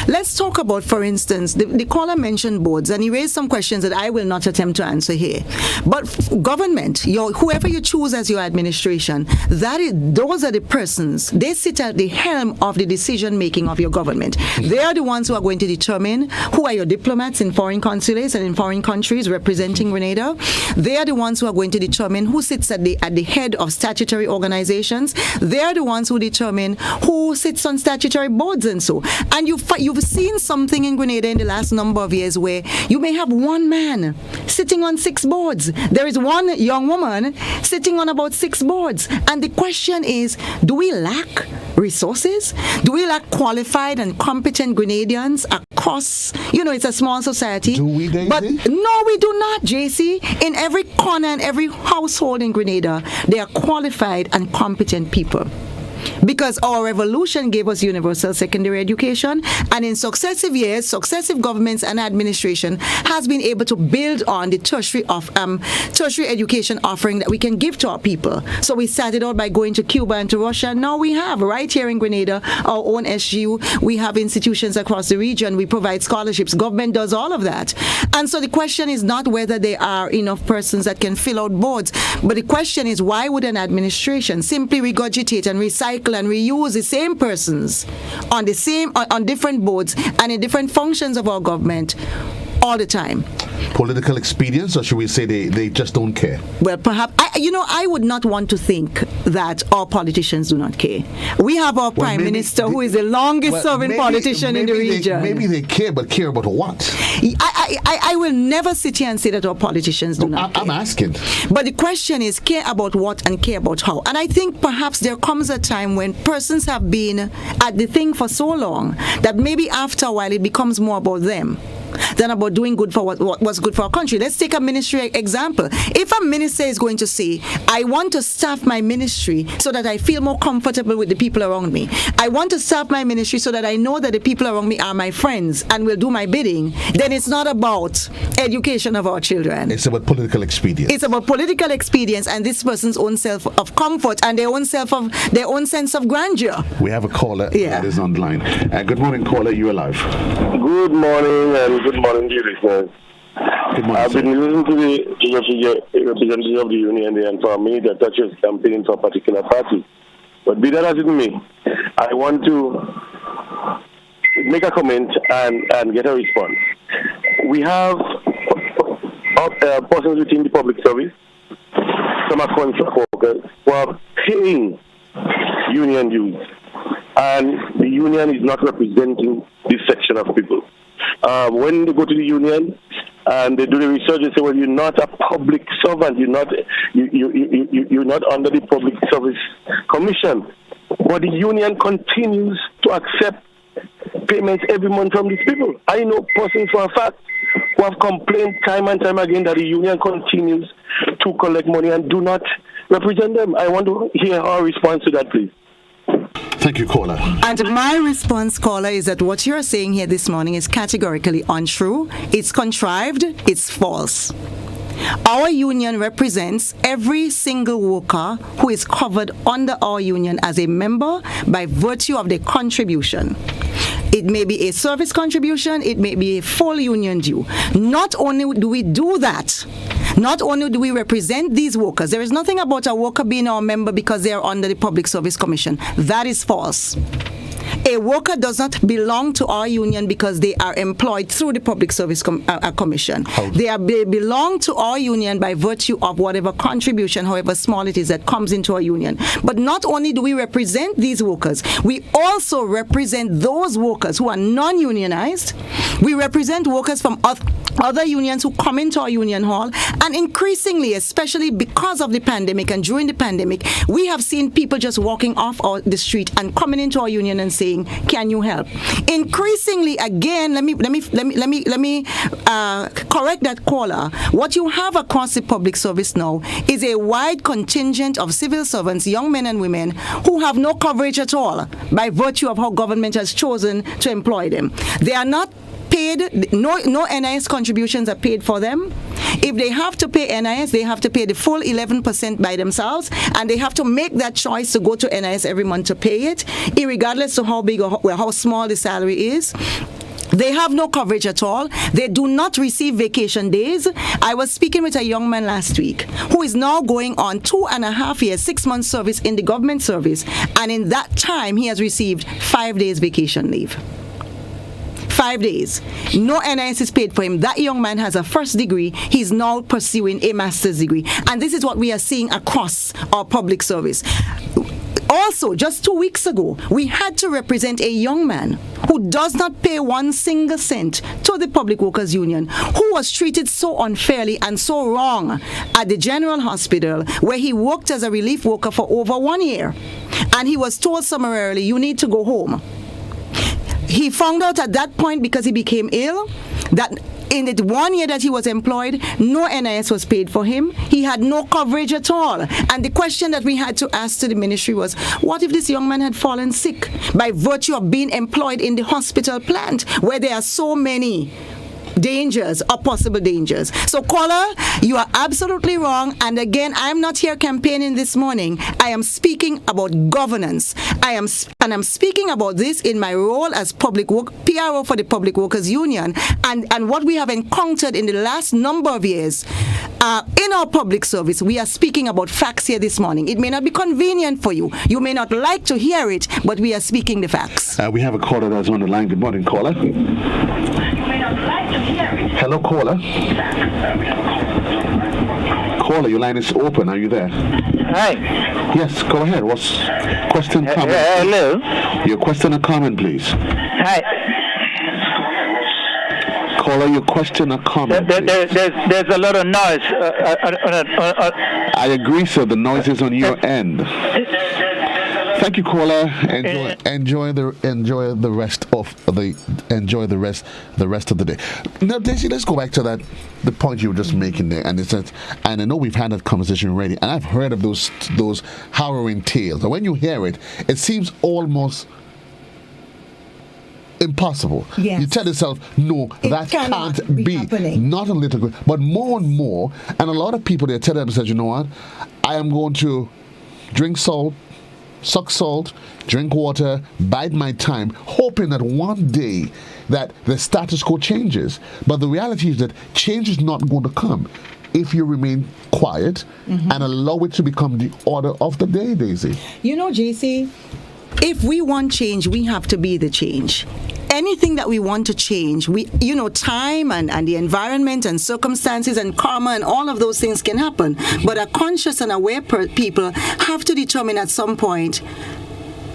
Let's talk about, for instance, the caller mentioned boards, and he raised some questions that I will not attempt to answer here. But government, whoever you choose as your administration, those are the persons. They sit at the helm of the decision-making of your government. They are the ones who are going to determine who are your diplomats in foreign consulates and in foreign countries representing Grenada. They are the ones who are going to determine determine who sits at the head of statutory organizations. They're the ones who determine who sits on statutory boards and so. And you've seen something in Grenada in the last number of years where you may have one man sitting on 6 boards. There is one young woman sitting on about 6 boards. And the question is, do we lack resources? Do we lack qualified and competent Grenadians across, it's a small society. Do we, Daisy? But no, we do not, JC. In every corner and every household in Grenada, there are qualified and competent people. Because our revolution gave us universal secondary education, and in successive years, successive governments and administration has been able to build on the tertiary education offering that we can give to our people. So we started out by going to Cuba and to Russia. Now we have, right here in Grenada, our own SGU. We have institutions across the region. We provide scholarships. Government does all of that. And so the question is not whether there are enough persons that can fill out boards, but the question is, why would an administration simply regurgitate and recycle and reuse the same persons on different boards and in different functions of our government all the time? Political expedience, or should we say they just don't care? Well, perhaps, I would not want to think that our politicians do not care. We have our Prime Minister who is the longest serving politician in the region. Maybe they care, but care about what? I will never sit here and say that our politicians do not care. I'm asking. But the question is, care about what and care about how? And I think perhaps there comes a time when persons have been at the thing for so long that maybe after a while it becomes more about them than about doing good for what's good for our country. Let's take a ministry example. If a minister is going to say, I want to staff my ministry so that I feel more comfortable with the people around me. I want to staff my ministry so that I know that the people around me are my friends and will do my bidding, then it's not about education of our children. It's about political expedience. It's about political expedience and this person's own self of comfort and their own sense of grandeur. We have a caller that is on the line. Good morning, caller. You are live. Good morning, and good morning to you, listeners. I've been listening to the representatives of the union. They inform me that Touch is campaigning for a particular party. But be that as it may, I want to make a comment and get a response. We have persons within the public service, some are contract workers, who are paying union dues. And the union is not representing this section of people. When they go to the union and they do the research, they say, well, you're not a public servant. You're not under the Public Service Commission. But the union continues to accept payments every month from these people. I know persons for a fact who have complained time and time again that the union continues to collect money and do not represent them. I want to hear our response to that, please. Thank you, caller. And my response, caller, is that what you're saying here this morning is categorically untrue. It's contrived. It's false. Our union represents every single worker who is covered under our union as a member by virtue of their contribution. It may be a service contribution, it may be a full union due. Not only do we do that, not only do we represent these workers, there is nothing about a worker being our member because they are under the Public Service Commission. That is false. A worker does not belong to our union because they are employed through the Public Service Commission. They belong to our union by virtue of whatever contribution, however small it is, that comes into our union. But not only do we represent these workers, we also represent those workers who are non-unionized. We represent workers from other unions who come into our union hall, and increasingly, especially because of the pandemic and during the pandemic, we have seen people just walking off the street and coming into our union and saying, "Can you help?" Increasingly, again, let me correct that caller. What you have across the public service now is a wide contingent of civil servants, young men and women, who have no coverage at all by virtue of how government has chosen to employ them. They are not paid, no NIS contributions are paid for them. If they have to pay NIS, they have to pay the full 11% by themselves, and they have to make that choice to go to NIS every month to pay it, irregardless of how big or how small the salary is. They have no coverage at all. They do not receive vacation days. I was speaking with a young man last week who is now going on 2.5 years, 6 months service in the government service, and in that time he has received 5 days vacation leave. 5 days. No NIS is paid for him. That young man has a first degree. He's now pursuing a master's degree. And this is what we are seeing across our public service. Also, just 2 weeks ago, we had to represent a young man who does not pay one single cent to the Public Workers Union, who was treated so unfairly and so wrong at the General Hospital, where he worked as a relief worker for over 1 year. And he was told summarily, you need to go home. He found out at that point, because he became ill, that in the 1 year that he was employed, no NIS was paid for him. He had no coverage at all. And the question that we had to ask to the ministry was, what if this young man had fallen sick by virtue of being employed in the hospital plant, where there are so many dangers or possible dangers? So, caller, you are absolutely wrong. And again, I am not here campaigning this morning. I am speaking about governance. I'm speaking about this in my role as PRO for the Public Workers Union, and what we have encountered in the last number of years in our public service. We are speaking about facts here this morning. It may not be convenient for you. You may not like to hear it, but we are speaking the facts. We have a caller that's on the line. Good morning, caller. Hello, caller. Caller, your line is open. Are you there? Hi. Yes, go ahead. What's question, comment? Hello. Your question or comment, please. Hi. Caller, your question or comment, there's a lot of noise. I agree, sir. The noise is on your end. Thank you, caller. Enjoy the rest of the day. Now, Daisy, let's go back to the point you were just making there, and I know we've had that conversation already, and I've heard of those harrowing tales. And when you hear it, it seems almost impossible. Yes. You tell yourself, no, that can't be happening. Not a little bit, but more and more. And a lot of people, they tell themselves, you know what? I am going to drink salt, suck salt, drink water, bide my time, hoping that one day that the status quo changes. But the reality is that change is not going to come if you remain quiet and allow it to become the order of the day, Daisy. You know, JC, if we want change, we have to be the change. Anything that we want to change, time and the environment and circumstances and karma and all of those things can happen. But a conscious and aware people have to determine at some point,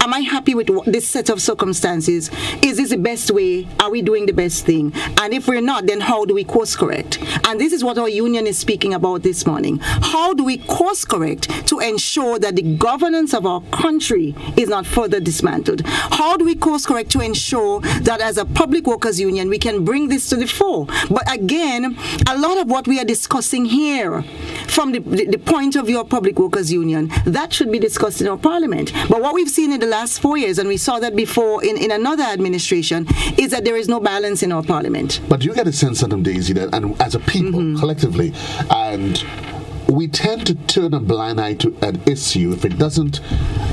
am I happy with this set of circumstances? Is this the best way? Are we doing the best thing? And if we're not, then how do we course correct? And this is what our union is speaking about this morning. How do we course correct to ensure that the governance of our country is not further dismantled? How do we course correct to ensure that as a public workers union, we can bring this to the fore? But again, a lot of what we are discussing here from the point of view of public workers union, that should be discussed in our parliament. But what we've seen in the last 4 years, and we saw that before in another administration, is that there is no balance in our parliament. But do you get a sense of them, Daisy, that and as a people, collectively, and we tend to turn a blind eye to an issue if it doesn't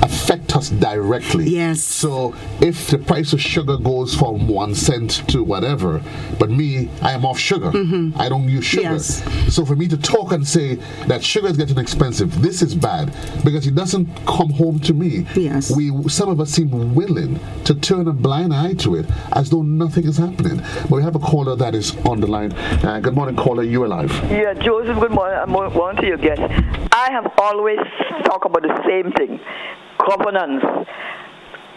affect us directly. Yes. So if the price of sugar goes from 1 cent to whatever, but me, I am off sugar. I don't use sugar. Yes. So for me to talk and say that sugar is getting expensive, this is bad, because it doesn't come home to me. Yes. Some of us seem willing to turn a blind eye to it as though nothing is happening. But we have a caller that is on the line. Good morning, caller. You're alive. Yeah, Joseph, good morning. I'm one to your guest. I have always talked about the same thing. Governance,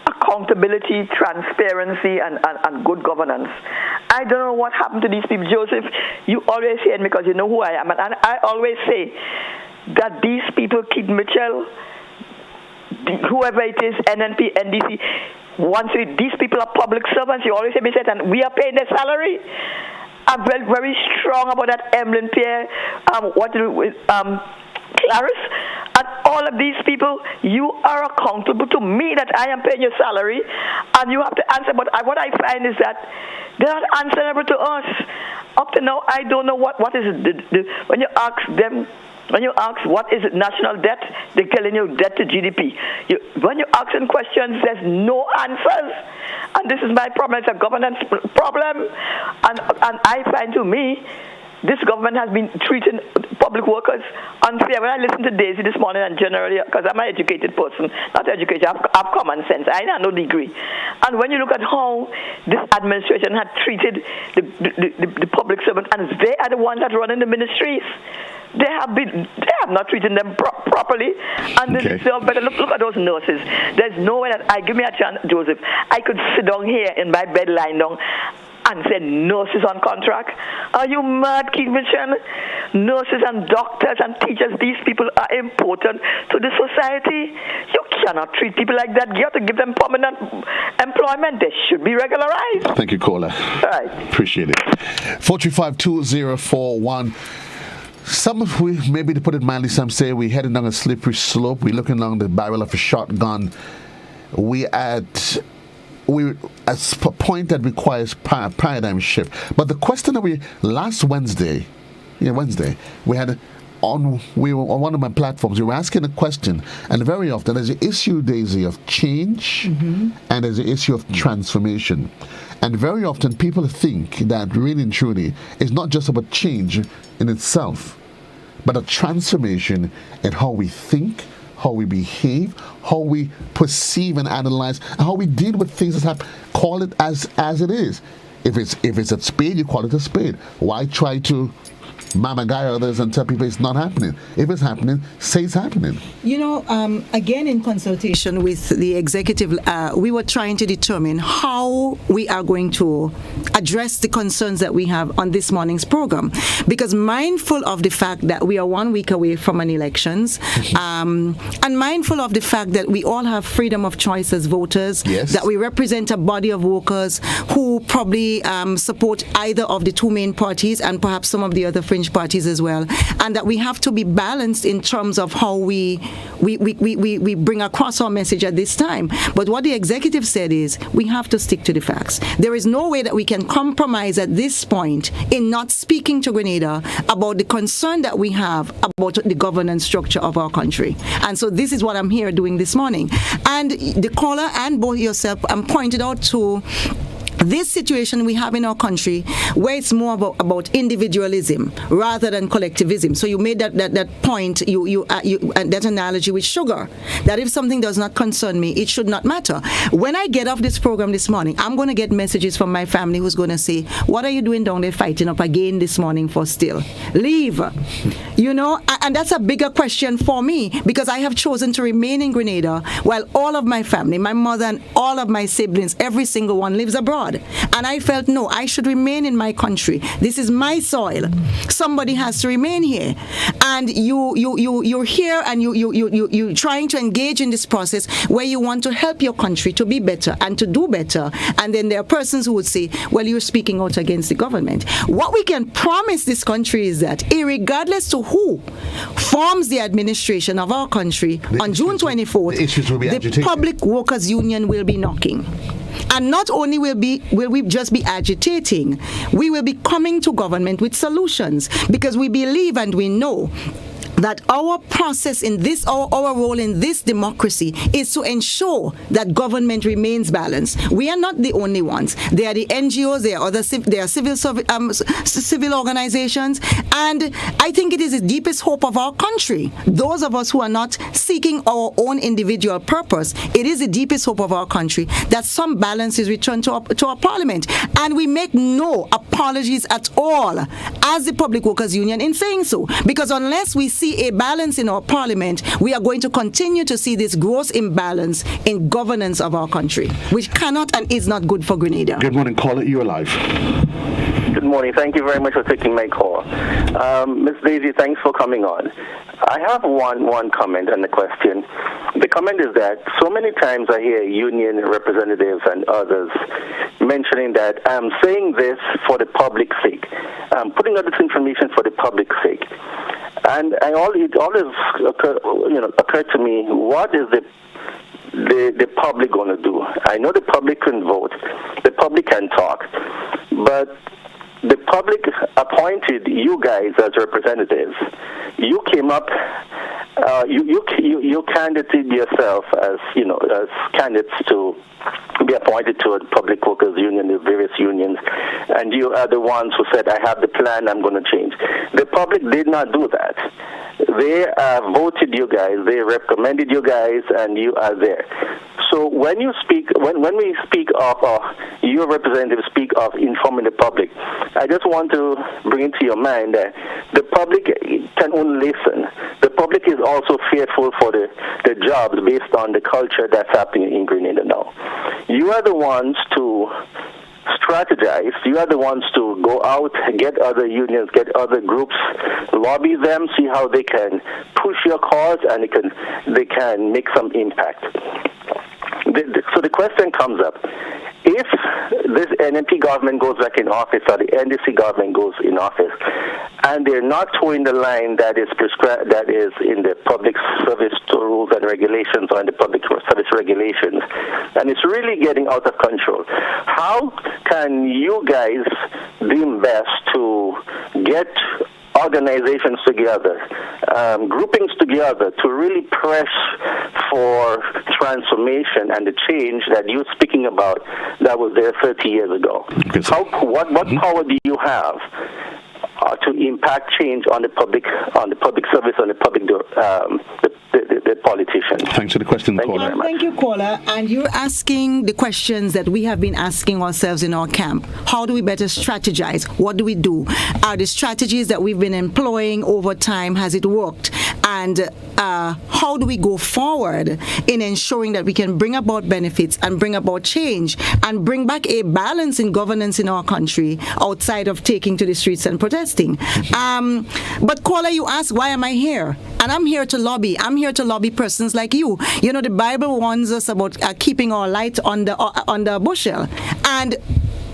accountability, transparency, and good governance. I don't know what happened to these people. Joseph, you always say it because you know who I am. And I always say that these people, Keith Mitchell, whoever it is, NNP, NDC, these people are public servants. You always say, and we are paying their salary. I'm very, very strong about that. Emlyn Pierre, Clarice, and all of these people, you are accountable to me that I am paying your salary, and you have to answer. But what I find is that they're not answerable to us. Up to now, I don't know what is it. When you ask them, when you ask what is national debt, they're telling you debt to GDP. When you ask them questions, there's no answers. And this is my problem. It's a governance problem. And I find to me this government has been treating public workers unfair. When I listened to Daisy this morning, and generally, because I'm an educated person, not educated, I have common sense. I have no degree. And when you look at how this administration had treated the public servant, and they are the ones that run in the ministries, they have not treated them properly, and they deserve better. Look at those nurses. There's no way that give me a chance, Joseph. I could sit down here in my bed, lying down, and say nurses on contract. Are you mad, Keith Mitchell? Nurses and doctors and teachers, these people are important to the society. You cannot treat people like that. You have to give them permanent employment. They should be regularized. Thank you, caller. All right. Appreciate it. 435-2041. Maybe to put it mildly, some say we're heading down a slippery slope. We're looking along the barrel of a shotgun. We're at a point that requires paradigm shift. But the question that last Wednesday, we had on one of my platforms, we were asking a question, and very often there's the issue, Daisy, of change, and there's the issue of transformation. And very often people think that really and truly it's not just about change in itself, but a transformation in how we think, how we behave, how we perceive and analyze, and how we deal with things that happen. Call it as it is. If it's a spade, you call it a spade. Why try to mama guy others and tell people it's not happening? If it's happening, say it's happening. Again, in consultation with the executive, we were trying to determine how we are going to address the concerns that we have on this morning's program. Because mindful of the fact that we are 1 week away from an elections, and mindful of the fact that we all have freedom of choice as voters, that we represent a body of workers who probably support either of the two main parties and perhaps some of the other fringe parties as well, and that we have to be balanced in terms of how we bring across our message at this time. But what the executive said is we have to stick to the facts. There is no way that we can compromise at this point in not speaking to Grenada about the concern that we have about the governance structure of our country. And so this is what I'm here doing this morning. And the caller and both yourself pointed out to this situation we have in our country where it's more about individualism rather than collectivism. So you made that point, that analogy with sugar, that if something does not concern me, it should not matter. When I get off this program this morning, I'm going to get messages from my family who's going to say, what are you doing down there fighting up again this morning for still? Leave. And that's a bigger question for me because I have chosen to remain in Grenada while all of my family, my mother and all of my siblings, every single one lives abroad. And I felt, no, I should remain in my country. This is my soil. Somebody has to remain here. And you're here and you're trying to engage in this process where you want to help your country to be better and to do better. And then there are persons who would say, well, you're speaking out against the government. What we can promise this country is that, irregardless to who forms the administration of our country, on June 24th, the Public Workers Union will be knocking. And not only will we just be agitating, we will be coming to government with solutions because we believe and we know that our process in this, our role in this democracy is to ensure that government remains balanced. We are not the only ones. There are the NGOs, there are civil organizations, and I think it is the deepest hope of our country. Those of us who are not seeking our own individual purpose, it is the deepest hope of our country that some balance is returned to our parliament. And we make no apologies at all as the Public Workers Union in saying so, because unless we see a balance in our parliament, we are going to continue to see this gross imbalance in governance of our country, which cannot and is not good for Grenada. Good morning, caller. You're alive. Good morning. Thank you very much for taking my call. Ms. Daisy, thanks for coming on. I have one comment and a question. The comment is that so many times I hear union representatives and others mentioning that I'm saying this for the public's sake. I'm putting out this information for the public's sake. And it always occurred to me, what is the public going to do? I know the public can vote, the public can talk, but the public appointed you guys as representatives. You came up you candidated yourself as candidates to be appointed to a public workers union, the various unions, and you are the ones who said, I have the plan, I'm going to change. The public did not do that. They voted you guys, they recommended you guys, and you are there. So when you speak, when we speak of, your representatives speak of informing the public, I just want to bring into your mind that the public can only listen. The public is also fearful for the jobs based on the culture that's happening in Grenada now. You are the ones to strategize. You are the ones to go out, get other unions, get other groups, lobby them, see how they can push your cause, and they can make some impact. So the question comes up: if this NMP government goes back in office, or the NDC government goes in office, and they're not towing the line that is prescribed, that is in the public service rules and regulations, or in the public service regulations, and it's really getting out of control, how can you guys deem best to get organizations together, groupings together, to really press for transformation and the change that you're speaking about that was there 30 years ago? What power do you have to impact change on the public service, on the public the politicians? Thanks for the question, caller. Thank you, caller. And you're asking the questions that we have been asking ourselves in our camp. How do we better strategize? What do we do? Are the strategies that we've been employing over time, has it worked? And how do we go forward in ensuring that we can bring about benefits and bring about change and bring back a balance in governance in our country outside of taking to the streets and protesting? But caller, you ask, why am I here? And I'm here to lobby. I'm here to lobby persons like you. You know, the Bible warns us about keeping our light on the bushel. And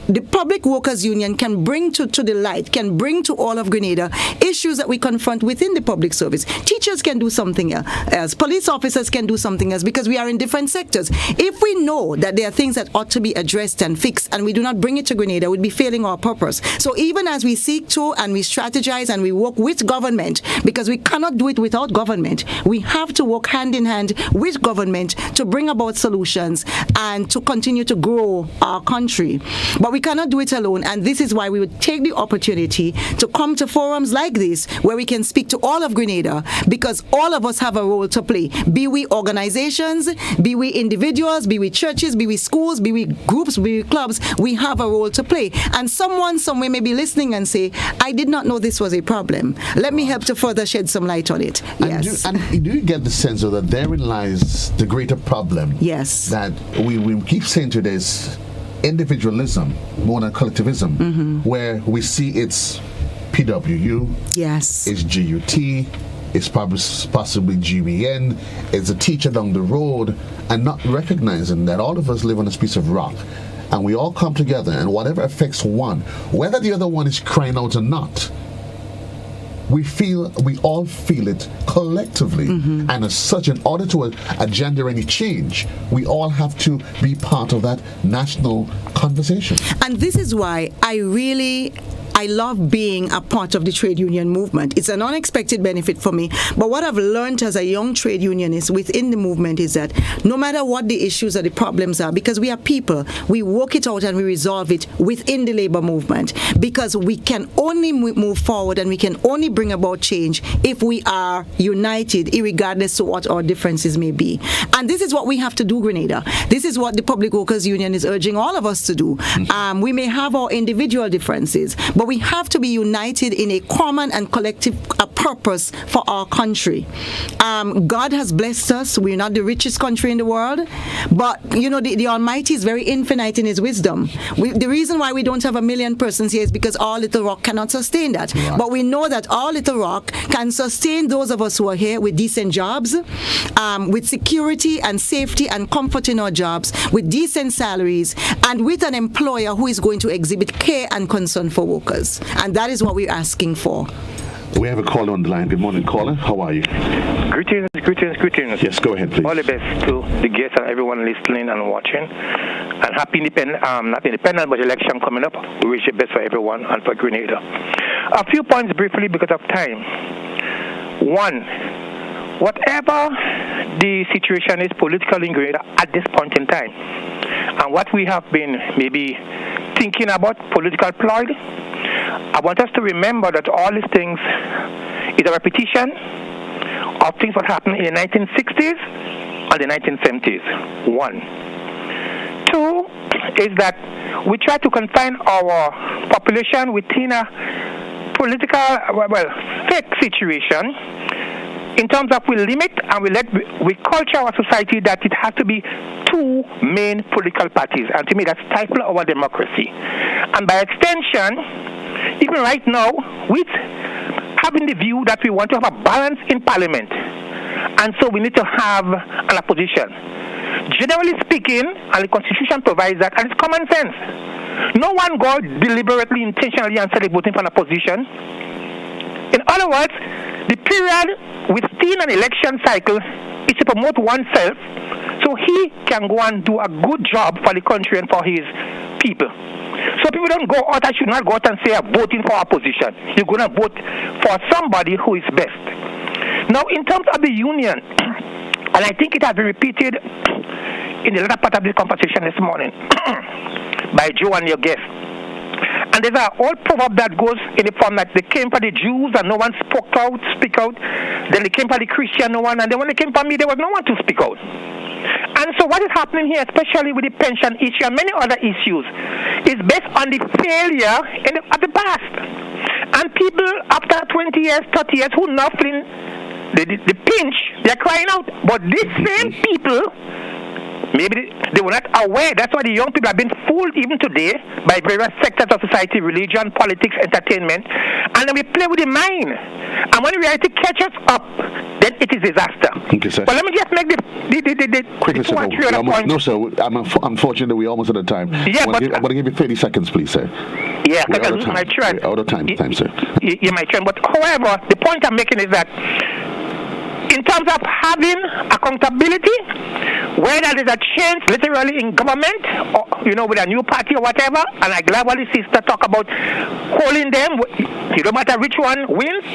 the Public Workers Union can bring to the light, can bring to all of Grenada issues that we confront within the public service. Teachers can do something else. Police officers can do something else, because we are in different sectors. If we know that there are things that ought to be addressed and fixed, and we do not bring it to Grenada, we'd be failing our purpose. So even as we seek to and we strategize and we work with government, because we cannot do it without government, we have to work hand in hand with government to bring about solutions and to continue to grow our country. But we cannot do it alone, and this is why we would take the opportunity to come to forums like this where we can speak to all of Grenada, because all of us have a role to play. Be we organizations, be we individuals, be we churches, be we schools, be we groups, be we clubs, we have a role to play. And someone somewhere may be listening and say, I did not know this was a problem. Let me help to further shed some light on it. Yes. And do you get the sense that therein lies the greater problem? Yes. That we keep saying to this individualism more than collectivism, where we see it's PWU, yes, it's GUT, it's possibly GBN, it's a teacher down the road, and not recognizing that all of us live on this piece of rock, and we all come together, and whatever affects one, whether the other one is crying out or not, we all feel it collectively. And as such, in order to agenda any change, we all have to be part of that national conversation. And this is why I love being a part of the trade union movement. It's an unexpected benefit for me. But what I've learned as a young trade unionist within the movement is that no matter what the issues or the problems are, because we are people, we work it out and we resolve it within the labor movement, because we can only move forward and we can only bring about change if we are united, irregardless of what our differences may be. And this is what we have to do, Grenada. This is what the Public Workers Union is urging all of us to do. We may have our individual differences, but we have to be united in a common and collective purpose for our country. God has blessed us. We're not the richest country in the world, but you know, the Almighty is very infinite in His wisdom. The reason why we don't have 1 million persons here is because our little rock cannot sustain that. Right. But we know that our little rock can sustain those of us who are here with decent jobs, with security and safety and comfort in our jobs, with decent salaries, and with an employer who is going to exhibit care and concern for workers. And that is what we're asking for. We have a caller on the line. Good morning, caller. How are you? Greetings. Yes, go ahead, please. All the best to the guests and everyone listening and watching. And happy not independent, but election coming up. We wish the best for everyone and for Grenada. A few points briefly because of time. One, whatever the situation is politically in Grenada at this point in time, and what we have been maybe thinking about political ploy, I want us to remember that all these things is a repetition of things that happened in the 1960s and the 1970s. One. Two is that we try to confine our population within a political, fake situation in terms of we limit and we culture our society that it has to be two main political parties. And to me, that stifles our democracy. And by extension, even right now, with having the view that we want to have a balance in Parliament, and so we need to have an opposition. Generally speaking, and the Constitution provides that, and it's common sense. No one goes deliberately, intentionally, and said voting for an opposition. In other words, the period within an election cycle is to promote oneself so he can go and do a good job for the country and for his people. So people don't go out, I should not go out and say I'm voting for opposition. You're going to vote for somebody who is best. Now, in terms of the union, and I think it has been repeated in the latter part of this conversation this morning by Joe and your guest. And there's an old proverb that goes in the form that they came for the Jews and no one speak out. Then they came for the Christian, no one. And then when they came for me, there was no one to speak out. And so what is happening here, especially with the pension issue and many other issues, is based on the failure of the past. And people after 20 years, 30 years, who now feeling the pinch, they're crying out. But these same people, maybe they were not aware. That's why the young people have been fooled even today by various sectors of society, religion, politics, entertainment. And then we play with the mind. And when reality catches up, then it is disaster. Thank you, sir. But let me just make the quickly, two or three other points. No, sir. Unfortunately, we're almost out of time. Yeah, I'm going to give you 30 seconds, please, sir. Yeah, because I lose my train. Out of time, sir. Yeah, my train. But however, the point I'm making is that in terms of having accountability, whether there's a change literally in government, or, with a new party or whatever, and I'm glad what the sister talk about holding them, it don't matter which one wins,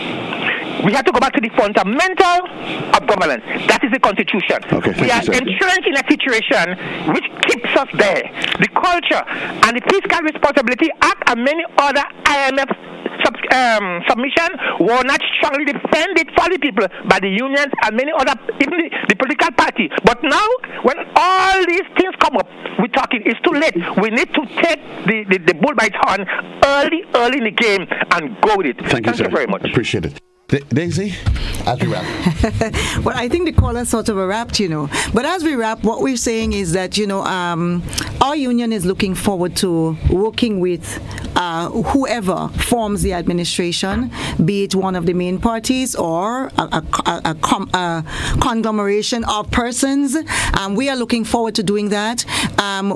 we have to go back to the fundamental of governance. That is the Constitution. Okay, we are entrenched in a situation which keeps us there. The culture and the Fiscal Responsibility Act and many other IMF submission were not strongly defended for the people by the unions and many other, even the political party. But now, when all these things come up, we're talking, it's too late. We need to take the bull by its horn early in the game and go with it. Thank you, sir. Very much. Appreciate it. Daisy, as we wrap. Well, I think the caller sort of wrapped, But as we wrap, what we're saying is that, our union is looking forward to working with whoever forms the administration, be it one of the main parties or a conglomeration of persons. We are looking forward to doing that.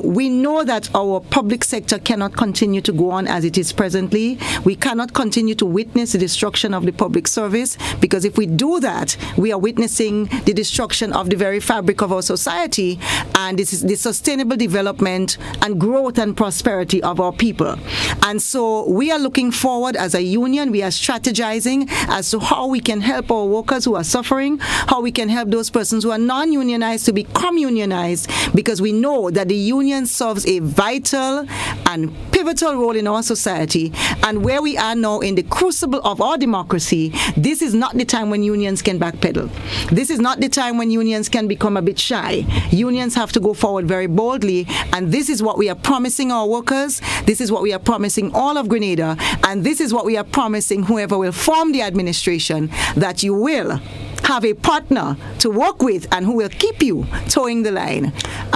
We know that our public sector cannot continue to go on as it is presently. We cannot continue to witness the destruction of the public service, because if we do that, we are witnessing the destruction of the very fabric of our society, and this is the sustainable development and growth and prosperity of our people. And so we are looking forward as a union. We are strategizing as to how we can help our workers who are suffering, how we can help those persons who are non-unionized to become unionized, because we know that the union serves a vital and pivotal role in our society. And where we are now in the crucible of our democracy, this is not the time when unions can backpedal. This is not the time when unions can become a bit shy. Unions have to go forward very boldly, and this is what we are promising our workers. This is what we are promising all of Grenada, and this is what we are promising whoever will form the administration, that you will have a partner to work with and who will keep you towing the line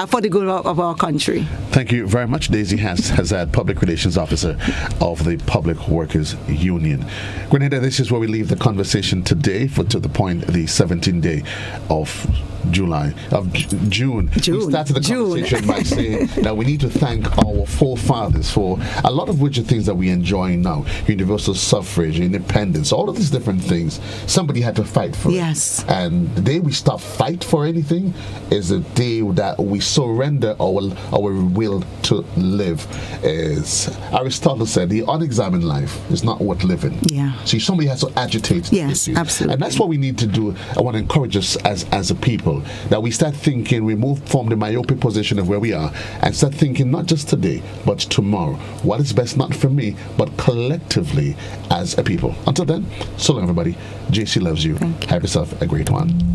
for the good of our country. Thank you very much. Daisy Hazzard, Public Relations Officer of the Public Workers Union. Grenada, this is where we leave the conversation today to the point, the 17th day of June. We started the conversation by saying that we need to thank our forefathers for a lot of which are things that we enjoy now. Universal suffrage, independence, all of these different things. Somebody had to fight for it. And the day we stop fight for anything is the day that we surrender our will to live. As Aristotle said, the unexamined life is not worth living. See, somebody has to agitate the issue. Absolutely. And that's what we need to do. I want to encourage us as a people that we start thinking, we move from the myopic position of where we are and start thinking not just today, but tomorrow. What is best not for me, but collectively as a people. Until then, so long everybody. JC loves you. Have yourself a great one.